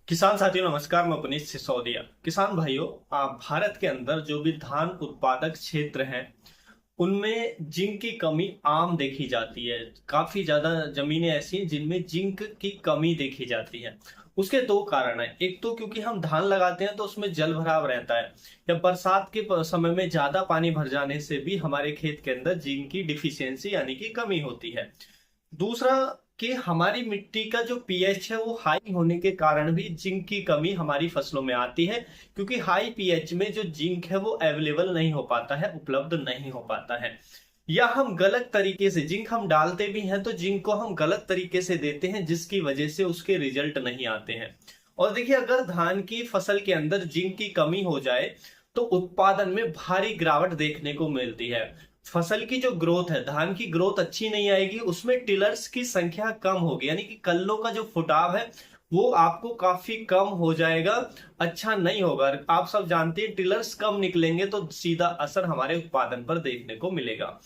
किसान साथियों नमस्कार। मैं पुनीत सिसोदिया। किसान भाइयों, भारत के अंदर जो भी धान उत्पादक क्षेत्र हैं उनमें जिंक की कमी आम देखी जाती है। काफी ज्यादा जमीनें ऐसी हैं जिनमें जिंक की कमी देखी जाती है। उसके दो कारण हैं। एक तो क्योंकि हम धान लगाते हैं तो उसमें जल भराव रहता है, या बरसात के समय में ज्यादा पानी भर जाने से भी हमारे खेत के अंदर जिंक की डिफिशियंसी यानी कि कमी होती है। दूसरा कि हमारी मिट्टी का जो पीएच है वो हाई होने के कारण भी जिंक की कमी हमारी फसलों में आती है, क्योंकि हाई पीएच में जो जिंक है वो अवेलेबल नहीं हो पाता है, उपलब्ध नहीं हो पाता है। या हम गलत तरीके से जिंक हम डालते भी हैं तो जिंक को हम गलत तरीके से देते हैं, जिसकी वजह से उसके रिजल्ट नहीं आते हैं। और देखिए, अगर धान की फसल के अंदर जिंक की कमी हो जाए तो उत्पादन में भारी गिरावट देखने को मिलती है। फसल की जो ग्रोथ है, धान की ग्रोथ अच्छी नहीं आएगी, उसमें टिलर्स की संख्या कम होगी, यानी कि कल्लों का जो फुटाव है वो आपको काफी कम हो जाएगा, अच्छा नहीं होगा। आप सब जानते हैं टिलर्स कम निकलेंगे तो सीधा असर हमारे उत्पादन पर देखने को मिलेगा।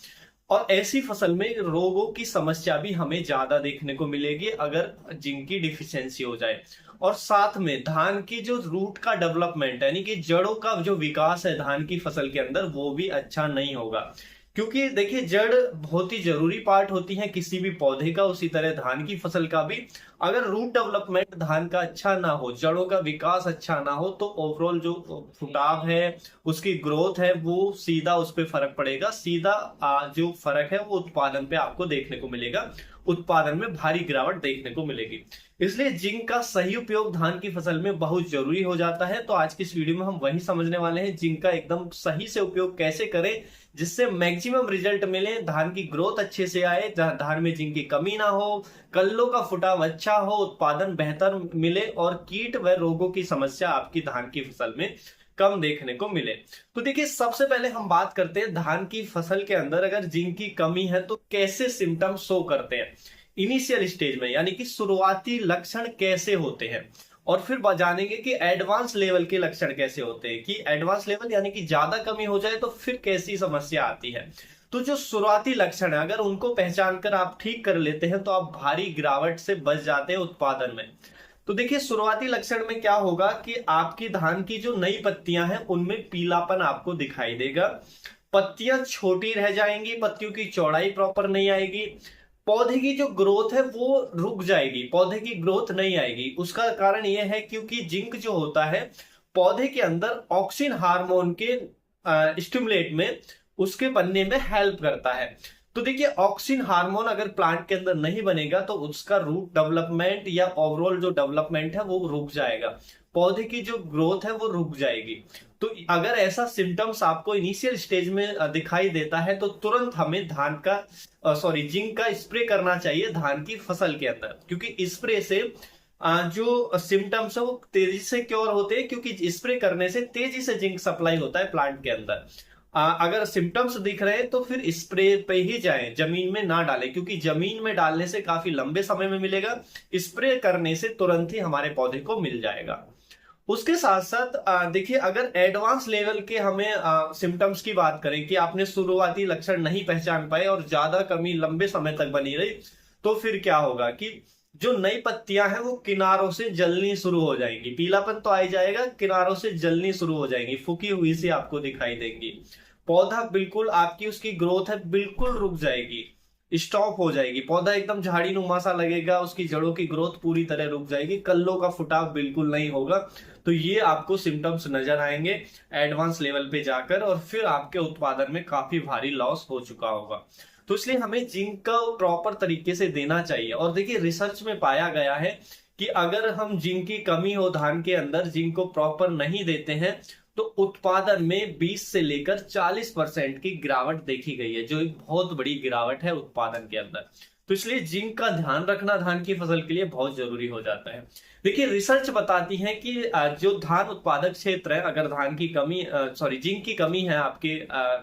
और ऐसी फसल में रोगों की समस्या भी हमें ज्यादा देखने को मिलेगी अगर जिंक की डिफिशियंसी हो जाए। और साथ में धान की जो रूट का डेवलपमेंट यानी कि जड़ों का जो विकास है धान की फसल के अंदर वो भी अच्छा नहीं होगा। क्योंकि देखिए, जड़ बहुत ही जरूरी पार्ट होती है किसी भी पौधे का, उसी तरह धान की फसल का भी। अगर रूट डेवलपमेंट धान का अच्छा ना हो, जड़ों का विकास अच्छा ना हो, तो ओवरऑल जो फुटाव है, उसकी ग्रोथ है, वो सीधा उस पर फर्क पड़ेगा। सीधा जो फर्क है वो उत्पादन पे आपको देखने को मिलेगा, उत्पादन में भारी गिरावट देखने को मिलेगी। इसलिए जिंक का सही उपयोग धान की फसल में बहुत जरूरी हो जाता है। तो आज की इस वीडियो में हम वही समझने वाले हैं, जिंक का एकदम सही से उपयोग कैसे करें जिससे मैक्सिमम रिजल्ट मिले, धान की ग्रोथ अच्छे से आए, धान में जिंक की कमी ना हो, कल्लों का फुटाव अच्छा हो, उत्पादन बेहतर मिले और कीट व रोगों की समस्या आपकी धान की फसल में कम देखने को मिले। तो देखिए, सबसे पहले हम बात करते हैं धान की फसल के अंदर अगर जिंक की कमी है तो कैसे सिम्टम शो करते हैं इनिशियल स्टेज में, यानी कि शुरुआती लक्षण कैसे होते हैं। और फिर जानेंगे कि एडवांस लेवल के लक्षण कैसे होते हैं, कि एडवांस लेवल यानी कि ज्यादा कमी हो जाए तो फिर कैसी समस्या आती है। तो जो शुरुआती लक्षण है अगर उनको पहचान कर आप ठीक कर लेते हैं तो आप भारी गिरावट से बच जाते हैं उत्पादन में। तो देखिए, शुरुआती लक्षण में क्या होगा कि आपकी धान की जो नई पत्तियां हैं उनमें पीलापन आपको दिखाई देगा, पत्तियां छोटी रह जाएंगी, पत्तियों की चौड़ाई प्रॉपर नहीं आएगी, पौधे की जो ग्रोथ है वो रुक जाएगी, पौधे की ग्रोथ नहीं आएगी। उसका कारण यह है क्योंकि जिंक जो होता है पौधे के अंदर ऑक्सिन हार्मोन के स्टिमुलेट में उसके बनने में हेल्प करता है। तो देखिए, ऑक्सिन हार्मोन अगर प्लांट के अंदर नहीं बनेगा तो उसका रूट डेवलपमेंट या ओवरऑल जो डेवलपमेंट है वो रुक जाएगा, पौधे की जो ग्रोथ है वो रुक जाएगी। तो अगर ऐसा सिम्टम्स आपको इनिशियल स्टेज में दिखाई देता है तो तुरंत हमें जिंक का स्प्रे करना चाहिए धान की फसल के अंदर, क्योंकि स्प्रे से जो सिम्टम्स है वो तेजी से क्योर होते हैं, क्योंकि स्प्रे करने से तेजी से जिंक सप्लाई होता है प्लांट के अंदर। अगर सिम्टम्स दिख रहे हैं तो फिर स्प्रे पे ही जाएं, जमीन में ना डालें, क्योंकि जमीन में डालने से काफी लंबे समय में मिलेगा, स्प्रे करने से तुरंत ही हमारे पौधे को मिल जाएगा। उसके साथ साथ देखिए, अगर एडवांस लेवल के हमें सिम्टम्स की बात करें कि आपने शुरुआती लक्षण नहीं पहचान पाए और ज्यादा कमी लंबे समय तक बनी रही, तो फिर क्या होगा कि जो नई पत्तियां हैं वो किनारों से जलनी शुरू हो जाएंगी, पीलापन तो आ ही जाएगा, किनारों से जलनी शुरू हो जाएंगी, फूकी हुई सी आपको दिखाई देंगी। पौधा बिल्कुल आपकी उसकी ग्रोथ है बिल्कुल रुक जाएगी, स्टॉप हो जाएगी, पौधा एकदम झाड़ी नुमा सा लगेगा, उसकी जड़ों की ग्रोथ पूरी तरह रुक जाएगी, कल्लों का फुटाव बिल्कुल नहीं होगा। तो ये आपको सिम्टम्स नजर आएंगे एडवांस लेवल पे जाकर, और फिर आपके उत्पादन में काफी भारी लॉस हो चुका होगा। तो इसलिए हमें जिंक का प्रॉपर तरीके से देना चाहिए। और देखिए, रिसर्च में पाया गया है कि अगर हम जिंक की कमी हो धान के अंदर, जिंक को प्रॉपर नहीं देते हैं, तो उत्पादन में 20 से लेकर 40% की गिरावट देखी गई है, जो एक बहुत बड़ी गिरावट है उत्पादन के अंदर। तो इसलिए जिंक का ध्यान रखना धान की फसल के लिए बहुत जरूरी हो जाता है। देखिए, रिसर्च बताती है कि जो धान उत्पादक क्षेत्र है, अगर धान की कमी जिंक की कमी है आपके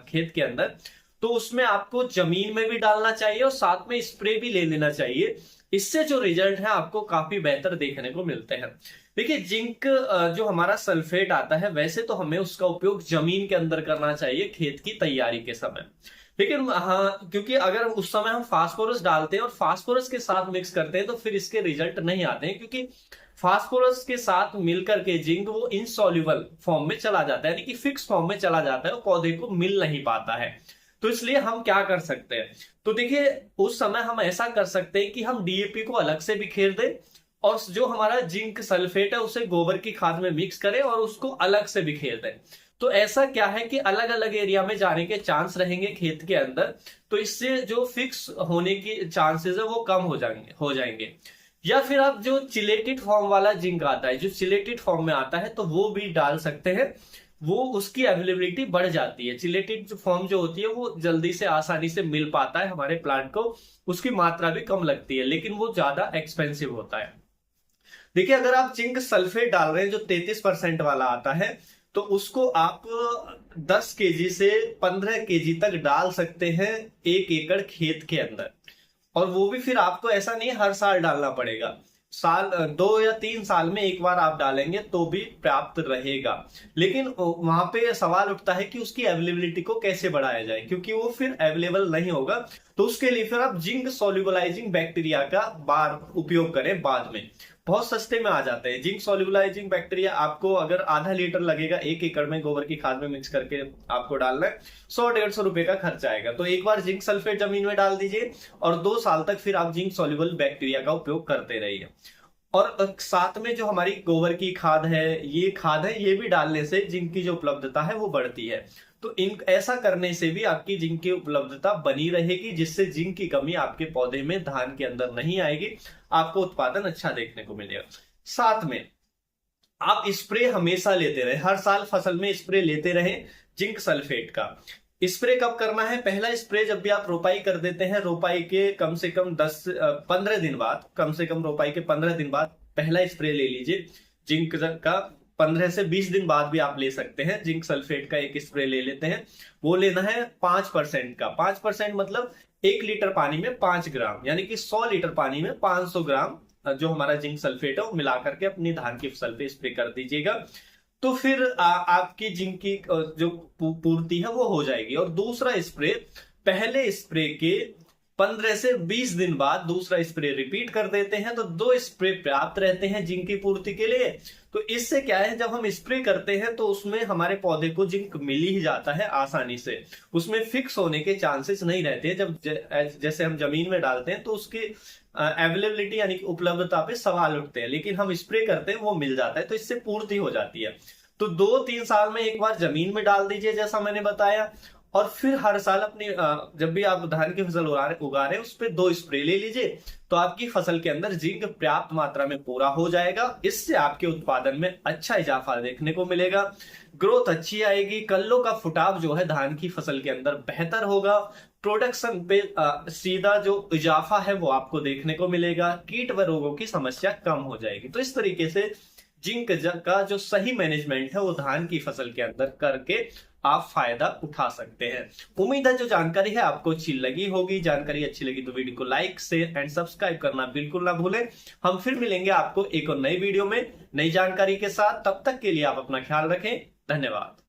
खेत के अंदर, तो उसमें आपको जमीन में भी डालना चाहिए और साथ में स्प्रे भी ले लेना चाहिए। इससे जो रिजल्ट है आपको काफी बेहतर देखने को मिलते हैं। देखिए, जिंक जो हमारा सल्फेट आता है, वैसे तो हमें उसका उपयोग जमीन के अंदर करना चाहिए खेत की तैयारी के समय, लेकिन हाँ, क्योंकि अगर उस समय हम फास्फोरस डालते हैं और फास्फोरस के साथ मिक्स करते हैं तो फिर इसके रिजल्ट नहीं आते हैं, क्योंकि फास्फोरस के साथ मिलकर के जिंक वो इनसॉल्युबल फॉर्म में चला जाता है, यानी कि फिक्स फॉर्म में चला जाता है, वो पौधे को मिल नहीं पाता है। तो इसलिए हम क्या कर सकते हैं, तो देखिए उस समय हम ऐसा कर सकते हैं कि हम डीएपी को अलग से बिखेर दें और जो हमारा जिंक सल्फेट है उसे गोबर की खाद में मिक्स करें और उसको अलग से बिखेर दें। तो ऐसा क्या है कि अलग अलग एरिया में जाने के चांस रहेंगे खेत के अंदर, तो इससे जो फिक्स होने की चांसेस है वो कम हो जाएंगे। या फिर आप जो चिलेटेड फॉर्म वाला जिंक आता है, जो चिलेटेड फॉर्म में आता है, तो वो भी डाल सकते हैं। वो उसकी अवेलेबिलिटी बढ़ जाती है। चिलेटेड फॉर्म जो होती है वो जल्दी से आसानी से मिल पाता है हमारे प्लांट को, उसकी मात्रा भी कम लगती है, लेकिन वो ज्यादा एक्सपेंसिव होता है। देखिए अगर आप जिंक सल्फेट डाल रहे हैं जो 33% वाला आता है, तो उसको आप 10 kg से 15 kg तक डाल सकते हैं 1 एकड़ खेत के अंदर। और वो भी फिर आपको ऐसा नहीं हर साल डालना पड़ेगा, साल 2 या 3 साल में एक बार आप डालेंगे तो भी पर्याप्त रहेगा। लेकिन वहां पे सवाल उठता है कि उसकी अवेलेबिलिटी को कैसे बढ़ाया जाए, क्योंकि वो फिर अवेलेबल नहीं होगा। तो उसके लिए फिर आप जिंक सोल्यूबलाइजिंग बैक्टीरिया का बार उपयोग करें बाद में, बहुत सस्ते में आ जाते हैं। जिंक सोल्यूबलाइजिंग बैक्टीरिया आपको अगर आधा लीटर लगेगा 1 एकड़ में गोबर की खाद में मिक्स करके आपको डालना है, 100-150 रुपए का खर्चा आएगा। तो एक बार जिंक सल्फेट जमीन में डाल दीजिए और 2 साल तक फिर आप जिंक सोल्यूबल बैक्टीरिया का उपयोग करते रहिए। और साथ में जो हमारी गोबर की खाद है, ये खाद है, ये भी डालने से जिंक की जो उपलब्धता है वो बढ़ती है। तो इन ऐसा करने से भी आपकी जिंक की उपलब्धता बनी रहेगी, जिससे जिंक की कमी आपके पौधे में, धान के अंदर नहीं आएगी, आपको उत्पादन अच्छा देखने को मिलेगा। साथ में आप स्प्रे हमेशा लेते रहे, हर साल फसल में स्प्रे लेते रहे जिंक सल्फेट का। स्प्रे कब करना है, पहला स्प्रे जब भी आप रोपाई कर देते हैं, रोपाई के कम से कम 15 दिन बाद, कम से कम रोपाई के 15 दिन बाद पहला स्प्रे ले लीजिए जिंक का। 15 से 20 दिन बाद भी आप ले सकते हैं। जिंक सल्फेट का एक स्प्रे ले लेते हैं, वो लेना है 5% का। 5% मतलब 1 लीटर पानी में 5 ग्राम, यानी कि 100 लीटर पानी में 500 ग्राम जो हमारा जिंक सल्फेट है वो मिला करके अपनी धान की फसल पे स्प्रे कर दीजिएगा। तो फिर आपकी जिंक की जो पूर्ति है वो हो जाएगी। और दूसरा स्प्रे, पहले स्प्रे के 15 से 20 दिन बाद दूसरा स्प्रे रिपीट कर देते हैं, तो 2 स्प्रे पर्याप्त रहते हैं जिंक की पूर्ति के लिए। तो इससे क्या है, जब हम स्प्रे करते हैं तो उसमें हमारे पौधे को जिंक मिल ही जाता है आसानी से, उसमें फिक्स होने के चांसेस नहीं रहते। जब जैसे हम जमीन में डालते हैं तो उसकी अवेलेबिलिटी यानी कि उपलब्धता पे सवाल उठते हैं, लेकिन हम स्प्रे करते हैं वो मिल जाता है, तो इससे पूर्ति हो जाती है। तो 2-3 साल में एक बार जमीन में डाल दीजिए जैसा मैंने बताया, और फिर हर साल अपनी जब भी आप धान की फसल उगा रहे हैं उस पर 2 स्प्रे ले लीजिए, तो आपकी फसल के अंदर जिंक पर्याप्त मात्रा में पूरा हो जाएगा। इससे आपके उत्पादन में अच्छा इजाफा देखने को मिलेगा, ग्रोथ अच्छी आएगी, कल्लों का फुटाव जो है धान की फसल के अंदर बेहतर होगा, प्रोडक्शन पे सीधा जो इजाफा है वो आपको देखने को मिलेगा, कीट व रोगों की समस्या कम हो जाएगी। तो इस तरीके से जिंक का जो सही मैनेजमेंट है वो धान की फसल के अंदर करके आप फायदा उठा सकते हैं। उम्मीद है जो जानकारी है आपको अच्छी लगी होगी। जानकारी अच्छी लगी तो वीडियो को लाइक, शेयर एंड सब्सक्राइब करना बिल्कुल ना भूलें। हम फिर मिलेंगे आपको एक और नई वीडियो में नई जानकारी के साथ। तब तक के लिए आप अपना ख्याल रखें। धन्यवाद।